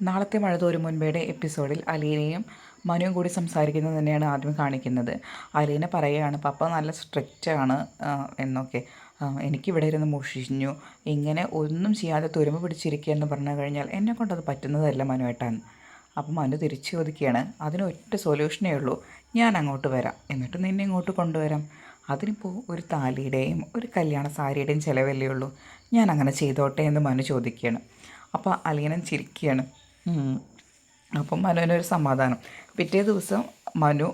നാളത്തെ മഴ തോരും മുൻപേയുടെ എപ്പിസോഡിൽ അലീനയും മനുവും കൂടി സംസാരിക്കുന്നത് തന്നെയാണ് ആദ്യം കാണിക്കുന്നത്. അലീന പറയുകയാണ് പപ്പ നല്ല സ്ട്രിക്റ്റാണ് എന്നൊക്കെ. എനിക്കിവിടെ ഇരുന്ന് മുഷിഞ്ഞു, ഇങ്ങനെ ഒന്നും ചെയ്യാതെ തുരുമ്പ് പിടിച്ചിരിക്കുക എന്ന് പറഞ്ഞു കഴിഞ്ഞാൽ എന്നെക്കൊണ്ടത് പറ്റുന്നതല്ല മനുവേട്ടാന്ന്. അപ്പം മനു തിരിച്ചു ചോദിക്കുകയാണ്, അതിനൊറ്റ സൊല്യൂഷനേ ഉള്ളൂ, ഞാൻ അങ്ങോട്ട് വരാം, എന്നിട്ട് നിന്നെ ഇങ്ങോട്ട് കൊണ്ടുവരാം. അതിനിപ്പോൾ ഒരു താലിയുടെയും ഒരു കല്യാണ സാരിയുടെയും ചിലവല്ലേ ഉള്ളൂ, ഞാൻ അങ്ങനെ ചെയ്തോട്ടെ എന്ന് മനു ചോദിക്കുകയാണ്. അപ്പോൾ അലീനൻ ചിരിക്കുകയാണ്. അപ്പം മനുവിനൊരു സമാധാനം. പിറ്റേ ദിവസം മനു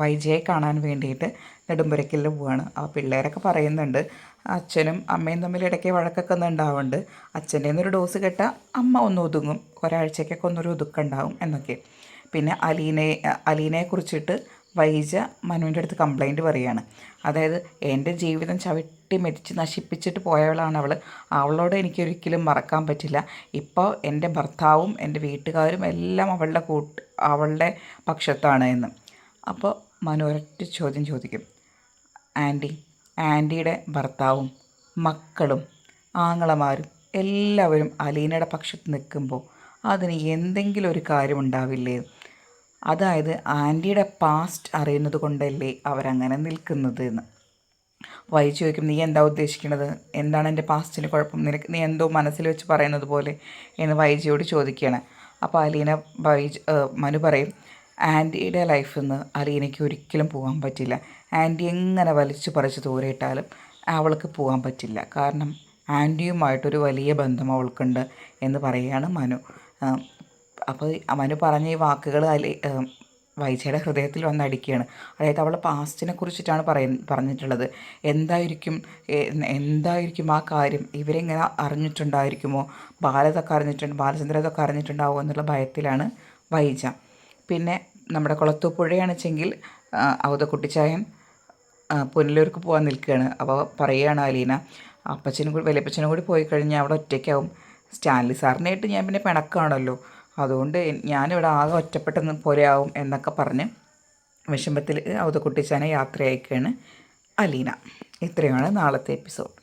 വൈജയെ കാണാൻ വേണ്ടിയിട്ട് നെടുമ്പുരയ്ക്കൽ പോവുകയാണ്. ആ പിള്ളേരൊക്കെ പറയുന്നുണ്ട് അച്ഛനും അമ്മയും തമ്മിൽ ഇടയ്ക്ക് വഴക്കൊക്കെ ഒന്ന് ഉണ്ടാവുന്നുണ്ട്, അച്ഛൻ്റെ ഒരു ഡോസ് കേട്ടാൽ അമ്മ ഒന്ന് ഒതുങ്ങും, ഒരാഴ്ചയ്ക്കൊക്കെ ഒന്നൊരു ഒതുക്കുണ്ടാവും എന്നൊക്കെ. പിന്നെ അലീനയെ കുറിച്ചിട്ട് വൈജ മനുവിൻ്റെ അടുത്ത് കംപ്ലൈൻറ്റ് പറയുകയാണ്. അതായത് എൻ്റെ ജീവിതം ചവിട്ടി മെതിച്ച് നശിപ്പിച്ചിട്ട് പോയവളാണ് അവൾ, അവളോട് എനിക്കൊരിക്കലും മറക്കാൻ പറ്റില്ല. ഇപ്പോൾ എൻ്റെ ഭർത്താവും എൻ്റെ വീട്ടുകാരും എല്ലാം അവളുടെ പക്ഷത്താണ് എന്ന്. അപ്പോൾ മനു ഒരൊറ്റ ചോദ്യം ചോദിക്കും, ആൻറ്റിയുടെ ഭർത്താവും മക്കളും ആങ്ങളമാരും എല്ലാവരും അലീനയുടെ പക്ഷത്ത് നിൽക്കുമ്പോൾ അതിന് എന്തെങ്കിലും ഒരു കാര്യമുണ്ടാവില്ലേ? അതായത് ആൻറ്റിയുടെ പാസ്റ്റ് അറിയുന്നത് കൊണ്ടല്ലേ അവരങ്ങനെ നിൽക്കുന്നത് എന്ന്. വൈജി ചോദിക്കും, നീ എന്താ ഉദ്ദേശിക്കുന്നത്, എന്താണ് എൻ്റെ പാസ്റ്റിന് കുഴപ്പം, നീ എന്തോ മനസ്സിൽ വെച്ച് പറയുന്നത് പോലെ എന്ന് വൈജിയോട് ചോദിക്കുകയാണ്. അപ്പോൾ മനു പറയും, ആൻറ്റിയുടെ ലൈഫിൽ നിന്ന് അലീനയ്ക്ക് ഒരിക്കലും പോകാൻ പറ്റില്ല, ആൻറ്റി എങ്ങനെ വലിച്ചു പറിച്ച് ദൂരെയിട്ടാലും അവൾക്ക് പോകാൻ പറ്റില്ല, കാരണം ആൻറ്റിയുമായിട്ടൊരു വലിയ ബന്ധം അവൾക്കുണ്ട് എന്ന് പറയുകയാണ് മനു. അപ്പോൾ മനു പറഞ്ഞ ഈ വാക്കുകൾ വൈജയുടെ ഹൃദയത്തിൽ വന്നടിക്കുകയാണ്. അതായത് അവളുടെ പാസ്റ്റിനെ കുറിച്ചിട്ടാണ് പറഞ്ഞിട്ടുള്ളത്. എന്തായിരിക്കും ആ കാര്യം, ഇവരെങ്ങനെ അറിഞ്ഞിട്ടുണ്ടായിരിക്കുമോ, ബാലചന്ദ്ര ഇതൊക്കെ അറിഞ്ഞിട്ടുണ്ടാവുമോ എന്നുള്ള ഭയത്തിലാണ് വൈജ. പിന്നെ നമ്മുടെ കുളത്തൂപ്പുഴയാണെച്ചെങ്കിൽ ഔതക്കുട്ടിച്ചായൻ പുനലൂർക്ക് പോകാൻ നിൽക്കുകയാണ്. അപ്പോൾ പറയുകയാണ് അലീന, വലിയപ്പച്ചനും കൂടി പോയി കഴിഞ്ഞാൽ അവിടെ ഒറ്റയ്ക്കാവും, സ്റ്റാൻലി സാറിനായിട്ട് ഞാൻ പിന്നെ പിണക്കാണല്ലോ, അതുകൊണ്ട് ഞാനിവിടെ ആകെ ഒറ്റപ്പെട്ടെന്ന് പോലെയാവും എന്നൊക്കെ പറഞ്ഞ് വിഷമത്തിൽ ഔതക്കുട്ടിച്ചാനെ യാത്ര അയക്കുകയാണ് അലീന. ഇത്രയാണ് നാളത്തെ എപ്പിസോഡ്.